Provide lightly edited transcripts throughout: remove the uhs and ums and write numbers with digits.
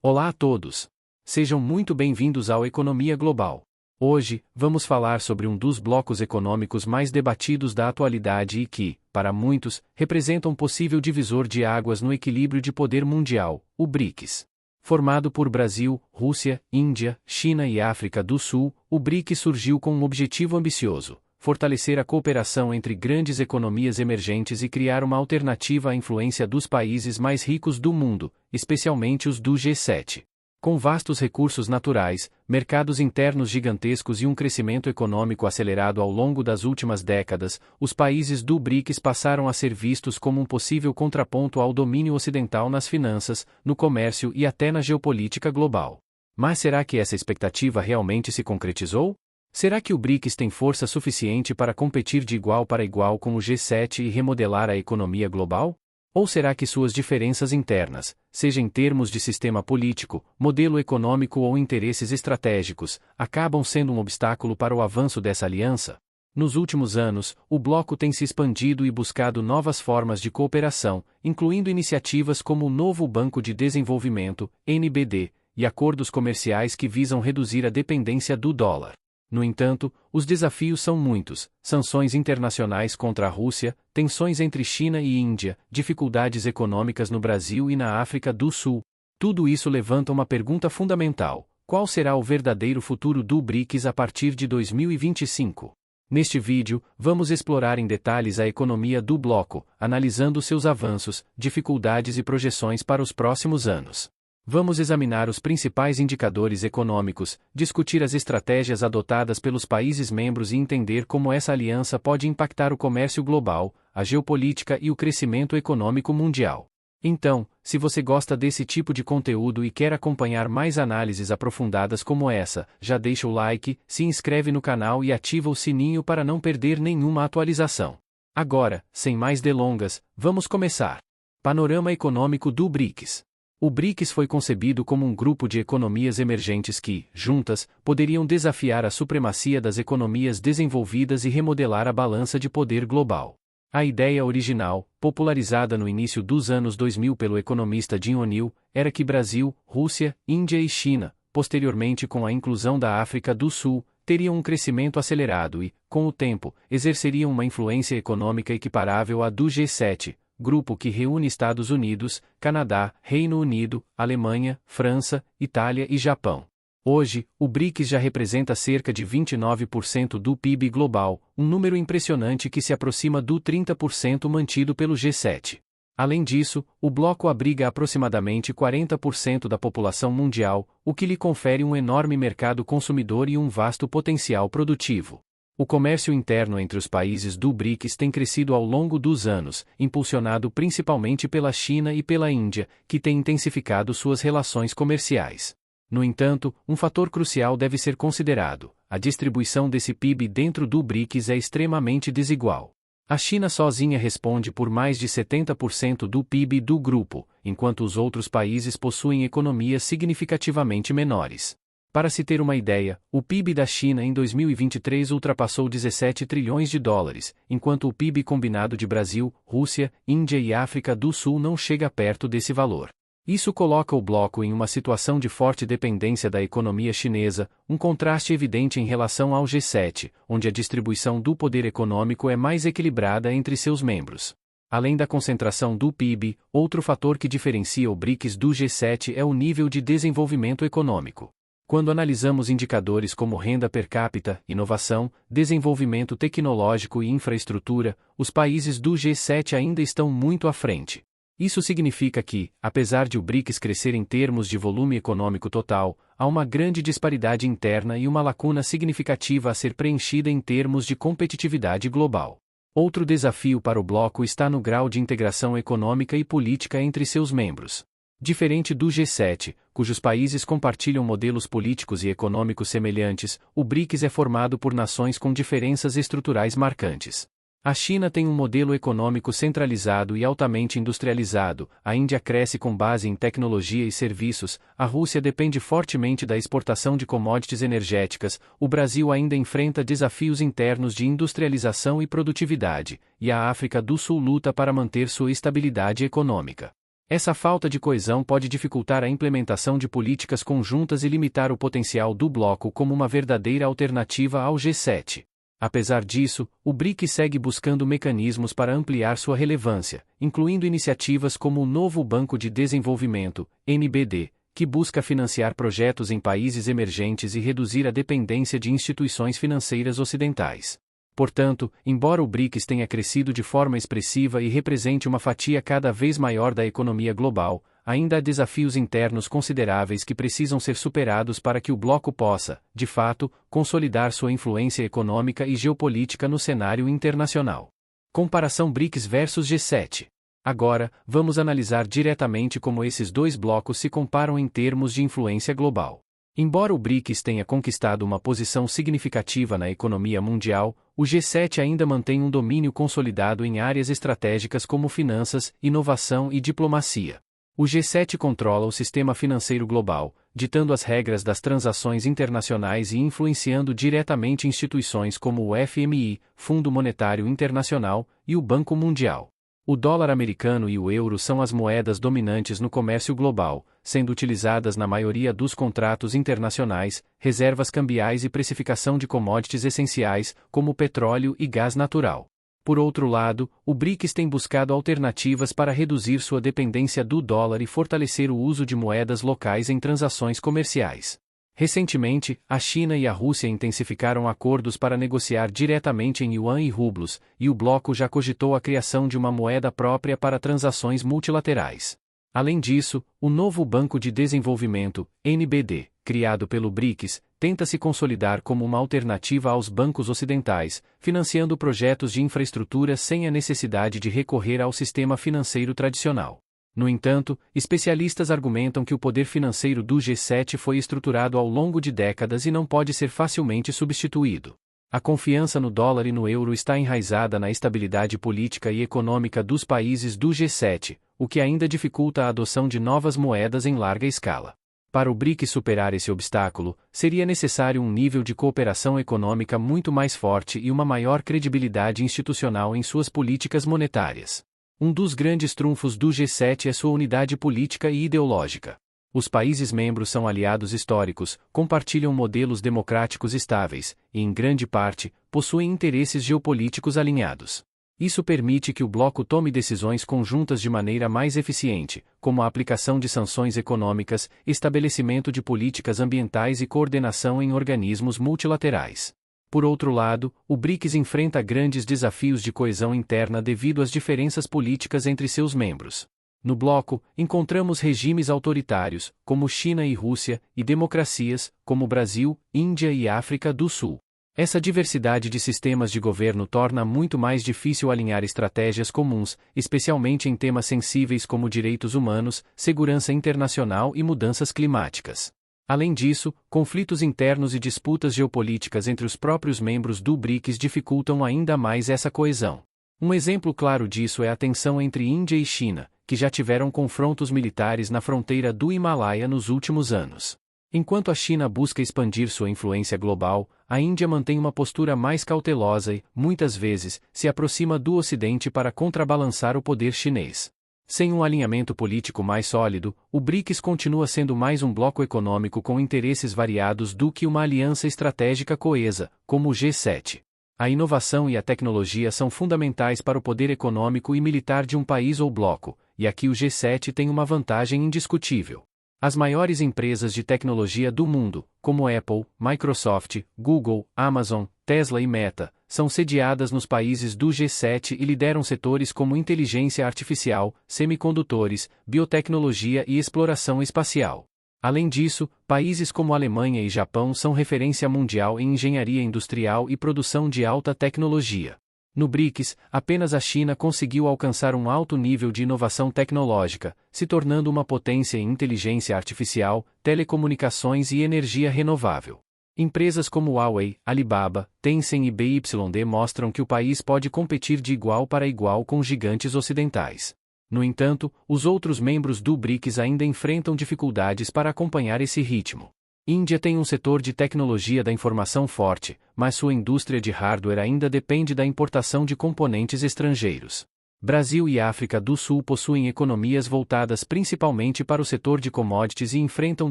Olá a todos! Sejam muito bem-vindos ao Economia Global. Hoje, vamos falar sobre um dos blocos econômicos mais debatidos da atualidade e que, para muitos, representa um possível divisor de águas no equilíbrio de poder mundial, o BRICS. Formado por Brasil, Rússia, Índia, China e África do Sul, o BRICS surgiu com um objetivo ambicioso: fortalecer a cooperação entre grandes economias emergentes e criar uma alternativa à influência dos países mais ricos do mundo, especialmente os do G7. Com vastos recursos naturais, mercados internos gigantescos e um crescimento econômico acelerado ao longo das últimas décadas, os países do BRICS passaram a ser vistos como um possível contraponto ao domínio ocidental nas finanças, no comércio e até na geopolítica global. Mas será que essa expectativa realmente se concretizou? Será que o BRICS tem força suficiente para competir de igual para igual com o G7 e remodelar a economia global? Ou será que suas diferenças internas, seja em termos de sistema político, modelo econômico ou interesses estratégicos, acabam sendo um obstáculo para o avanço dessa aliança? Nos últimos anos, o bloco tem se expandido e buscado novas formas de cooperação, incluindo iniciativas como o Novo Banco de Desenvolvimento, NBD, e acordos comerciais que visam reduzir a dependência do dólar. No entanto, os desafios são muitos: sanções internacionais contra a Rússia, tensões entre China e Índia, dificuldades econômicas no Brasil e na África do Sul. Tudo isso levanta uma pergunta fundamental: qual será o verdadeiro futuro do BRICS a partir de 2025? Neste vídeo, vamos explorar em detalhes a economia do bloco, analisando seus avanços, dificuldades e projeções para os próximos anos. Vamos examinar os principais indicadores econômicos, discutir as estratégias adotadas pelos países membros e entender como essa aliança pode impactar o comércio global, a geopolítica e o crescimento econômico mundial. Então, se você gosta desse tipo de conteúdo e quer acompanhar mais análises aprofundadas como essa, já deixa o like, se inscreve no canal e ativa o sininho para não perder nenhuma atualização. Agora, sem mais delongas, vamos começar. Panorama econômico do BRICS. O BRICS foi concebido como um grupo de economias emergentes que, juntas, poderiam desafiar a supremacia das economias desenvolvidas e remodelar a balança de poder global. A ideia original, popularizada no início dos anos 2000 pelo economista Jim O'Neill, era que Brasil, Rússia, Índia e China, posteriormente com a inclusão da África do Sul, teriam um crescimento acelerado e, com o tempo, exerceriam uma influência econômica equiparável à do G7. Grupo que reúne Estados Unidos, Canadá, Reino Unido, Alemanha, França, Itália e Japão. Hoje, o BRICS já representa cerca de 29% do PIB global, um número impressionante que se aproxima do 30% mantido pelo G7. Além disso, o bloco abriga aproximadamente 40% da população mundial, o que lhe confere um enorme mercado consumidor e um vasto potencial produtivo. O comércio interno entre os países do BRICS tem crescido ao longo dos anos, impulsionado principalmente pela China e pela Índia, que têm intensificado suas relações comerciais. No entanto, um fator crucial deve ser considerado: a distribuição desse PIB dentro do BRICS é extremamente desigual. A China sozinha responde por mais de 70% do PIB do grupo, enquanto os outros países possuem economias significativamente menores. Para se ter uma ideia, o PIB da China em 2023 ultrapassou 17 trilhões de dólares, enquanto o PIB combinado de Brasil, Rússia, Índia e África do Sul não chega perto desse valor. Isso coloca o bloco em uma situação de forte dependência da economia chinesa, um contraste evidente em relação ao G7, onde a distribuição do poder econômico é mais equilibrada entre seus membros. Além da concentração do PIB, outro fator que diferencia o BRICS do G7 é o nível de desenvolvimento econômico. Quando analisamos indicadores como renda per capita, inovação, desenvolvimento tecnológico e infraestrutura, os países do G7 ainda estão muito à frente. Isso significa que, apesar de o BRICS crescer em termos de volume econômico total, há uma grande disparidade interna e uma lacuna significativa a ser preenchida em termos de competitividade global. Outro desafio para o bloco está no grau de integração econômica e política entre seus membros. Diferente do G7, cujos países compartilham modelos políticos e econômicos semelhantes, o BRICS é formado por nações com diferenças estruturais marcantes. A China tem um modelo econômico centralizado e altamente industrializado, a Índia cresce com base em tecnologia e serviços, a Rússia depende fortemente da exportação de commodities energéticas, o Brasil ainda enfrenta desafios internos de industrialização e produtividade, e a África do Sul luta para manter sua estabilidade econômica. Essa falta de coesão pode dificultar a implementação de políticas conjuntas e limitar o potencial do bloco como uma verdadeira alternativa ao G7. Apesar disso, o BRIC segue buscando mecanismos para ampliar sua relevância, incluindo iniciativas como o Novo Banco de Desenvolvimento, NBD, que busca financiar projetos em países emergentes e reduzir a dependência de instituições financeiras ocidentais. Portanto, embora o BRICS tenha crescido de forma expressiva e represente uma fatia cada vez maior da economia global, ainda há desafios internos consideráveis que precisam ser superados para que o bloco possa, de fato, consolidar sua influência econômica e geopolítica no cenário internacional. Comparação BRICS versus G7. Agora, vamos analisar diretamente como esses dois blocos se comparam em termos de influência global. Embora o BRICS tenha conquistado uma posição significativa na economia mundial, o G7 ainda mantém um domínio consolidado em áreas estratégicas como finanças, inovação e diplomacia. O G7 controla o sistema financeiro global, ditando as regras das transações internacionais e influenciando diretamente instituições como o FMI, Fundo Monetário Internacional, e o Banco Mundial. O dólar americano e o euro são as moedas dominantes no comércio global, sendo utilizadas na maioria dos contratos internacionais, reservas cambiais e precificação de commodities essenciais, como petróleo e gás natural. Por outro lado, o BRICS tem buscado alternativas para reduzir sua dependência do dólar e fortalecer o uso de moedas locais em transações comerciais. Recentemente, a China e a Rússia intensificaram acordos para negociar diretamente em yuan e rublos, e o bloco já cogitou a criação de uma moeda própria para transações multilaterais. Além disso, o Novo Banco de Desenvolvimento, NBD, criado pelo BRICS, tenta se consolidar como uma alternativa aos bancos ocidentais, financiando projetos de infraestrutura sem a necessidade de recorrer ao sistema financeiro tradicional. No entanto, especialistas argumentam que o poder financeiro do G7 foi estruturado ao longo de décadas e não pode ser facilmente substituído. A confiança no dólar e no euro está enraizada na estabilidade política e econômica dos países do G7, o que ainda dificulta a adoção de novas moedas em larga escala. Para o BRICS superar esse obstáculo, seria necessário um nível de cooperação econômica muito mais forte e uma maior credibilidade institucional em suas políticas monetárias. Um dos grandes trunfos do G7 é sua unidade política e ideológica. Os países membros são aliados históricos, compartilham modelos democráticos estáveis, e, em grande parte, possuem interesses geopolíticos alinhados. Isso permite que o bloco tome decisões conjuntas de maneira mais eficiente, como a aplicação de sanções econômicas, estabelecimento de políticas ambientais e coordenação em organismos multilaterais. Por outro lado, o BRICS enfrenta grandes desafios de coesão interna devido às diferenças políticas entre seus membros. No bloco, encontramos regimes autoritários, como China e Rússia, e democracias, como Brasil, Índia e África do Sul. Essa diversidade de sistemas de governo torna muito mais difícil alinhar estratégias comuns, especialmente em temas sensíveis como direitos humanos, segurança internacional e mudanças climáticas. Além disso, conflitos internos e disputas geopolíticas entre os próprios membros do BRICS dificultam ainda mais essa coesão. Um exemplo claro disso é a tensão entre Índia e China, que já tiveram confrontos militares na fronteira do Himalaia nos últimos anos. Enquanto a China busca expandir sua influência global, a Índia mantém uma postura mais cautelosa e, muitas vezes, se aproxima do Ocidente para contrabalançar o poder chinês. Sem um alinhamento político mais sólido, o BRICS continua sendo mais um bloco econômico com interesses variados do que uma aliança estratégica coesa, como o G7. A inovação e a tecnologia são fundamentais para o poder econômico e militar de um país ou bloco, e aqui o G7 tem uma vantagem indiscutível. As maiores empresas de tecnologia do mundo, como Apple, Microsoft, Google, Amazon, Tesla e Meta, são sediadas nos países do G7 e lideram setores como inteligência artificial, semicondutores, biotecnologia e exploração espacial. Além disso, países como Alemanha e Japão são referência mundial em engenharia industrial e produção de alta tecnologia. No BRICS, apenas a China conseguiu alcançar um alto nível de inovação tecnológica, se tornando uma potência em inteligência artificial, telecomunicações e energia renovável. Empresas como Huawei, Alibaba, Tencent e BYD mostram que o país pode competir de igual para igual com gigantes ocidentais. No entanto, os outros membros do BRICS ainda enfrentam dificuldades para acompanhar esse ritmo. Índia tem um setor de tecnologia da informação forte, mas sua indústria de hardware ainda depende da importação de componentes estrangeiros. Brasil e África do Sul possuem economias voltadas principalmente para o setor de commodities e enfrentam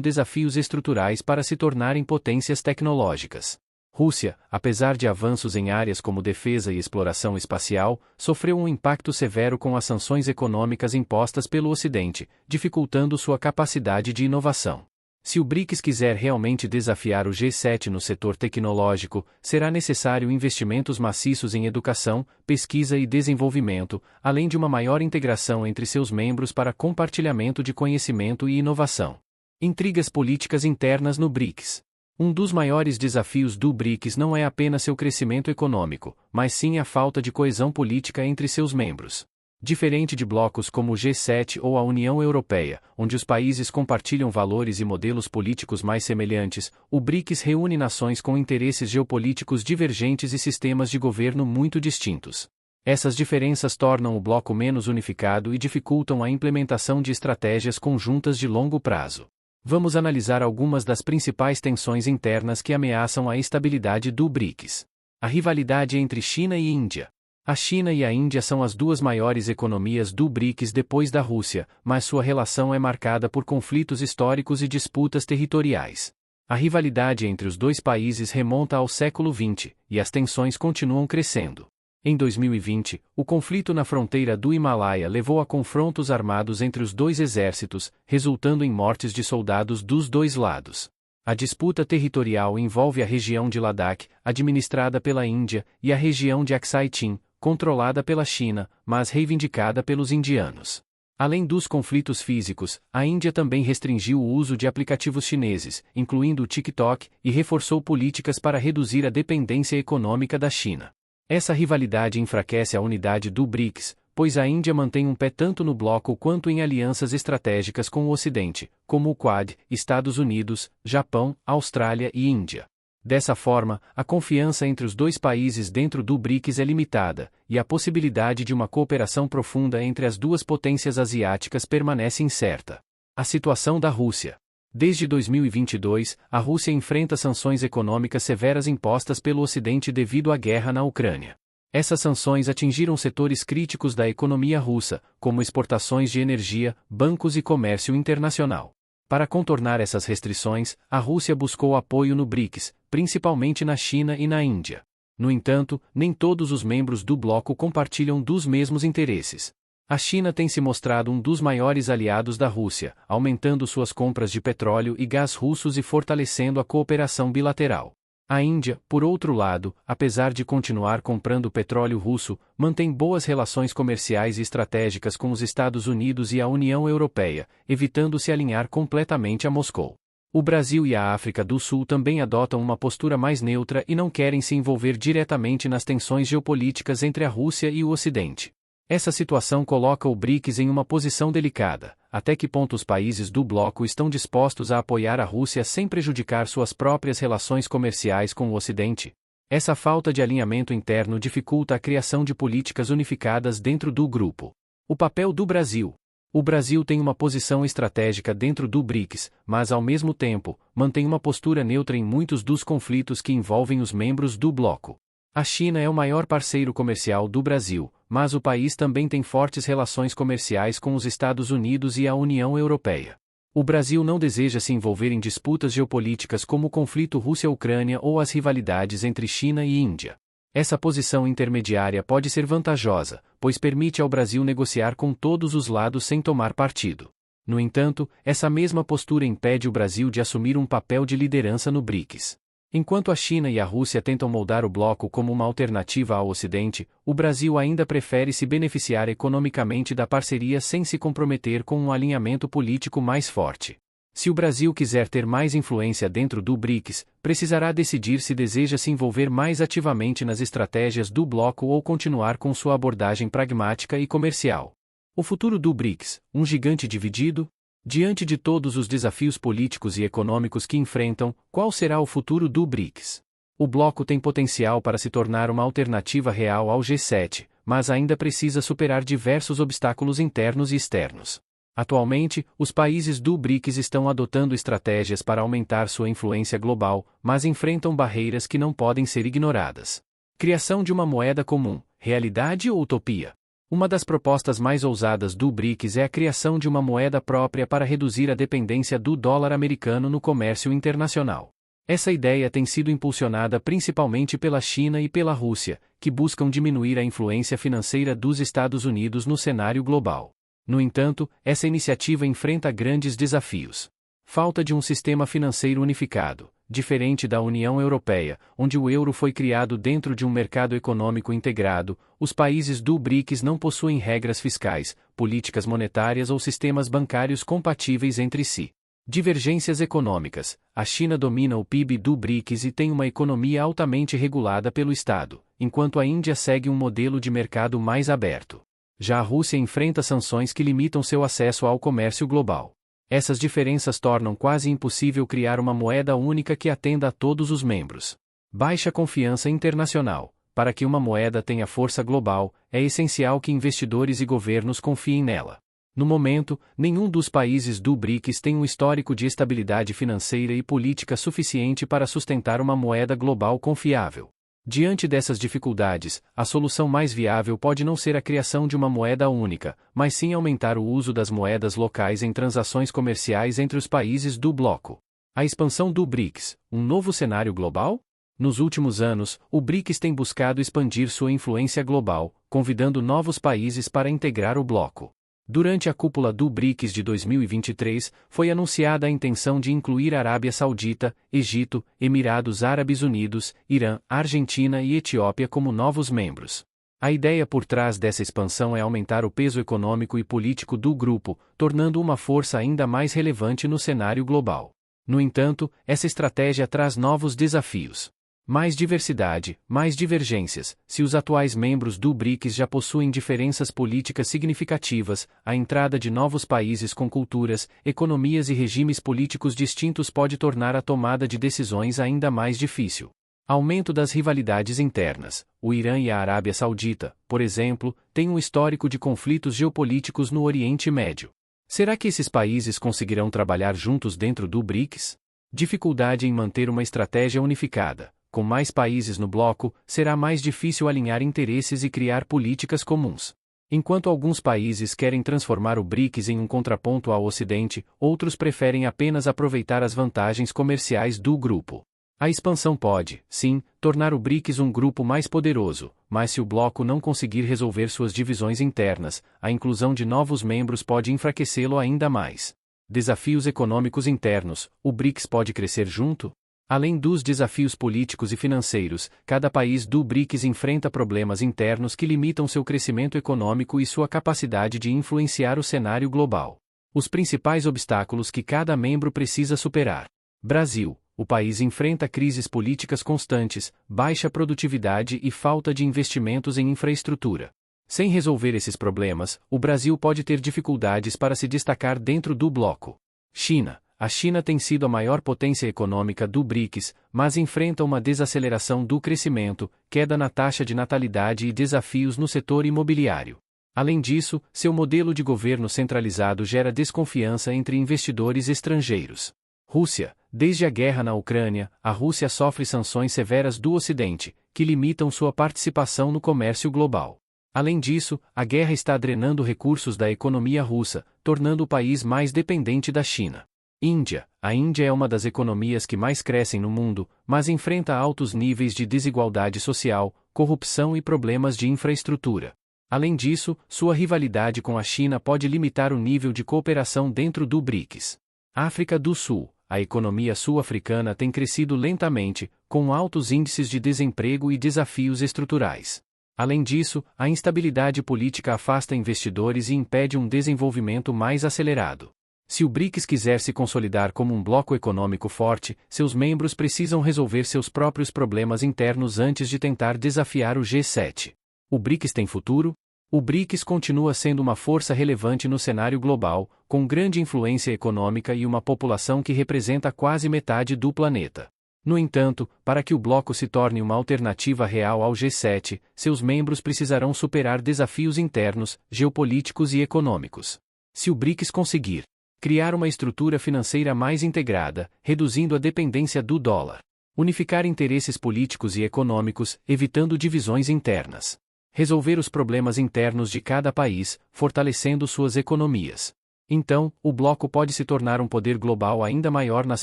desafios estruturais para se tornarem potências tecnológicas. Rússia, apesar de avanços em áreas como defesa e exploração espacial, sofreu um impacto severo com as sanções econômicas impostas pelo Ocidente, dificultando sua capacidade de inovação. Se o BRICS quiser realmente desafiar o G7 no setor tecnológico, será necessário investimentos maciços em educação, pesquisa e desenvolvimento, além de uma maior integração entre seus membros para compartilhamento de conhecimento e inovação. Intrigas políticas internas no BRICS. Um dos maiores desafios do BRICS não é apenas seu crescimento econômico, mas sim a falta de coesão política entre seus membros. Diferente de blocos como o G7 ou a União Europeia, onde os países compartilham valores e modelos políticos mais semelhantes, o BRICS reúne nações com interesses geopolíticos divergentes e sistemas de governo muito distintos. Essas diferenças tornam o bloco menos unificado e dificultam a implementação de estratégias conjuntas de longo prazo. Vamos analisar algumas das principais tensões internas que ameaçam a estabilidade do BRICS. A rivalidade entre China e Índia. A China e a Índia são as duas maiores economias do BRICS depois da Rússia, mas sua relação é marcada por conflitos históricos e disputas territoriais. A rivalidade entre os dois países remonta ao século XX, e as tensões continuam crescendo. Em 2020, o conflito na fronteira do Himalaia levou a confrontos armados entre os dois exércitos, resultando em mortes de soldados dos dois lados. A disputa territorial envolve a região de Ladakh, administrada pela Índia, e a região de Aksai Chin, controlada pela China, mas reivindicada pelos indianos. Além dos conflitos físicos, a Índia também restringiu o uso de aplicativos chineses, incluindo o TikTok, e reforçou políticas para reduzir a dependência econômica da China. Essa rivalidade enfraquece a unidade do BRICS, pois a Índia mantém um pé tanto no bloco quanto em alianças estratégicas com o Ocidente, como o Quad, Estados Unidos, Japão, Austrália e Índia. Dessa forma, a confiança entre os dois países dentro do BRICS é limitada, e a possibilidade de uma cooperação profunda entre as duas potências asiáticas permanece incerta. A situação da Rússia. Desde 2022, a Rússia enfrenta sanções econômicas severas impostas pelo Ocidente devido à guerra na Ucrânia. Essas sanções atingiram setores críticos da economia russa, como exportações de energia, bancos e comércio internacional. Para contornar essas restrições, a Rússia buscou apoio no BRICS, principalmente na China e na Índia. No entanto, nem todos os membros do bloco compartilham dos mesmos interesses. A China tem se mostrado um dos maiores aliados da Rússia, aumentando suas compras de petróleo e gás russos e fortalecendo a cooperação bilateral. A Índia, por outro lado, apesar de continuar comprando petróleo russo, mantém boas relações comerciais e estratégicas com os Estados Unidos e a União Europeia, evitando se alinhar completamente a Moscou. O Brasil e a África do Sul também adotam uma postura mais neutra e não querem se envolver diretamente nas tensões geopolíticas entre a Rússia e o Ocidente. Essa situação coloca o BRICS em uma posição delicada. Até que ponto os países do bloco estão dispostos a apoiar a Rússia sem prejudicar suas próprias relações comerciais com o Ocidente? Essa falta de alinhamento interno dificulta a criação de políticas unificadas dentro do grupo. O papel do Brasil. O Brasil tem uma posição estratégica dentro do BRICS, mas ao mesmo tempo, mantém uma postura neutra em muitos dos conflitos que envolvem os membros do bloco. A China é o maior parceiro comercial do Brasil, mas o país também tem fortes relações comerciais com os Estados Unidos e a União Europeia. O Brasil não deseja se envolver em disputas geopolíticas como o conflito Rússia-Ucrânia ou as rivalidades entre China e Índia. Essa posição intermediária pode ser vantajosa, pois permite ao Brasil negociar com todos os lados sem tomar partido. No entanto, essa mesma postura impede o Brasil de assumir um papel de liderança no BRICS. Enquanto a China e a Rússia tentam moldar o bloco como uma alternativa ao Ocidente, o Brasil ainda prefere se beneficiar economicamente da parceria sem se comprometer com um alinhamento político mais forte. Se o Brasil quiser ter mais influência dentro do BRICS, precisará decidir se deseja se envolver mais ativamente nas estratégias do bloco ou continuar com sua abordagem pragmática e comercial. O futuro do BRICS, um gigante dividido? Diante de todos os desafios políticos e econômicos que enfrentam, qual será o futuro do BRICS? O bloco tem potencial para se tornar uma alternativa real ao G7, mas ainda precisa superar diversos obstáculos internos e externos. Atualmente, os países do BRICS estão adotando estratégias para aumentar sua influência global, mas enfrentam barreiras que não podem ser ignoradas. Criação de uma moeda comum, realidade ou utopia? Uma das propostas mais ousadas do BRICS é a criação de uma moeda própria para reduzir a dependência do dólar americano no comércio internacional. Essa ideia tem sido impulsionada principalmente pela China e pela Rússia, que buscam diminuir a influência financeira dos Estados Unidos no cenário global. No entanto, essa iniciativa enfrenta grandes desafios. Falta de um sistema financeiro unificado, diferente da União Europeia, onde o euro foi criado dentro de um mercado econômico integrado. Os países do BRICS não possuem regras fiscais, políticas monetárias ou sistemas bancários compatíveis entre si. Divergências econômicas. A China domina o PIB do BRICS e tem uma economia altamente regulada pelo Estado, enquanto a Índia segue um modelo de mercado mais aberto. Já a Rússia enfrenta sanções que limitam seu acesso ao comércio global. Essas diferenças tornam quase impossível criar uma moeda única que atenda a todos os membros. Baixa confiança internacional. Para que uma moeda tenha força global, é essencial que investidores e governos confiem nela. No momento, nenhum dos países do BRICS tem um histórico de estabilidade financeira e política suficiente para sustentar uma moeda global confiável. Diante dessas dificuldades, a solução mais viável pode não ser a criação de uma moeda única, mas sim aumentar o uso das moedas locais em transações comerciais entre os países do bloco. A expansão do BRICS, um novo cenário global? Nos últimos anos, o BRICS tem buscado expandir sua influência global, convidando novos países para integrar o bloco. Durante a cúpula do BRICS de 2023, foi anunciada a intenção de incluir Arábia Saudita, Egito, Emirados Árabes Unidos, Irã, Argentina e Etiópia como novos membros. A ideia por trás dessa expansão é aumentar o peso econômico e político do grupo, tornando uma força ainda mais relevante no cenário global. No entanto, essa estratégia traz novos desafios. Mais diversidade, mais divergências. Se os atuais membros do BRICS já possuem diferenças políticas significativas, a entrada de novos países com culturas, economias e regimes políticos distintos pode tornar a tomada de decisões ainda mais difícil. Aumento das rivalidades internas. O Irã e a Arábia Saudita, por exemplo, têm um histórico de conflitos geopolíticos no Oriente Médio. Será que esses países conseguirão trabalhar juntos dentro do BRICS? Dificuldade em manter uma estratégia unificada. Com mais países no bloco, será mais difícil alinhar interesses e criar políticas comuns. Enquanto alguns países querem transformar o BRICS em um contraponto ao Ocidente, outros preferem apenas aproveitar as vantagens comerciais do grupo. A expansão pode, sim, tornar o BRICS um grupo mais poderoso, mas se o bloco não conseguir resolver suas divisões internas, a inclusão de novos membros pode enfraquecê-lo ainda mais. Desafios econômicos internos. O BRICS pode crescer junto? Além dos desafios políticos e financeiros, cada país do BRICS enfrenta problemas internos que limitam seu crescimento econômico e sua capacidade de influenciar o cenário global. Os principais obstáculos que cada membro precisa superar. Brasil. O país enfrenta crises políticas constantes, baixa produtividade e falta de investimentos em infraestrutura. Sem resolver esses problemas, o Brasil pode ter dificuldades para se destacar dentro do bloco. China. A China tem sido a maior potência econômica do BRICS, mas enfrenta uma desaceleração do crescimento, queda na taxa de natalidade e desafios no setor imobiliário. Além disso, seu modelo de governo centralizado gera desconfiança entre investidores estrangeiros. Rússia. Desde a guerra na Ucrânia, a Rússia sofre sanções severas do Ocidente, que limitam sua participação no comércio global. Além disso, a guerra está drenando recursos da economia russa, tornando o país mais dependente da China. Índia. A Índia é uma das economias que mais crescem no mundo, mas enfrenta altos níveis de desigualdade social, corrupção e problemas de infraestrutura. Além disso, sua rivalidade com a China pode limitar o nível de cooperação dentro do BRICS. África do Sul. A economia sul-africana tem crescido lentamente, com altos índices de desemprego e desafios estruturais. Além disso, a instabilidade política afasta investidores e impede um desenvolvimento mais acelerado. Se o BRICS quiser se consolidar como um bloco econômico forte, seus membros precisam resolver seus próprios problemas internos antes de tentar desafiar o G7. O BRICS tem futuro? O BRICS continua sendo uma força relevante no cenário global, com grande influência econômica e uma população que representa quase metade do planeta. No entanto, para que o bloco se torne uma alternativa real ao G7, seus membros precisarão superar desafios internos, geopolíticos e econômicos. Se o BRICS conseguir criar uma estrutura financeira mais integrada, reduzindo a dependência do dólar, unificar interesses políticos e econômicos, evitando divisões internas, resolver os problemas internos de cada país, fortalecendo suas economias. Então, o bloco pode se tornar um poder global ainda maior nas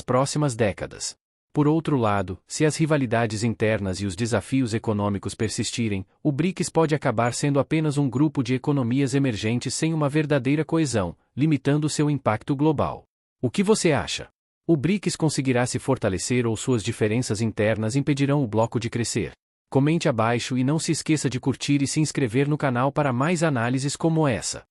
próximas décadas. Por outro lado, se as rivalidades internas e os desafios econômicos persistirem, o BRICS pode acabar sendo apenas um grupo de economias emergentes sem uma verdadeira coesão, limitando seu impacto global. O que você acha? O BRICS conseguirá se fortalecer ou suas diferenças internas impedirão o bloco de crescer? Comente abaixo e não se esqueça de curtir e se inscrever no canal para mais análises como essa.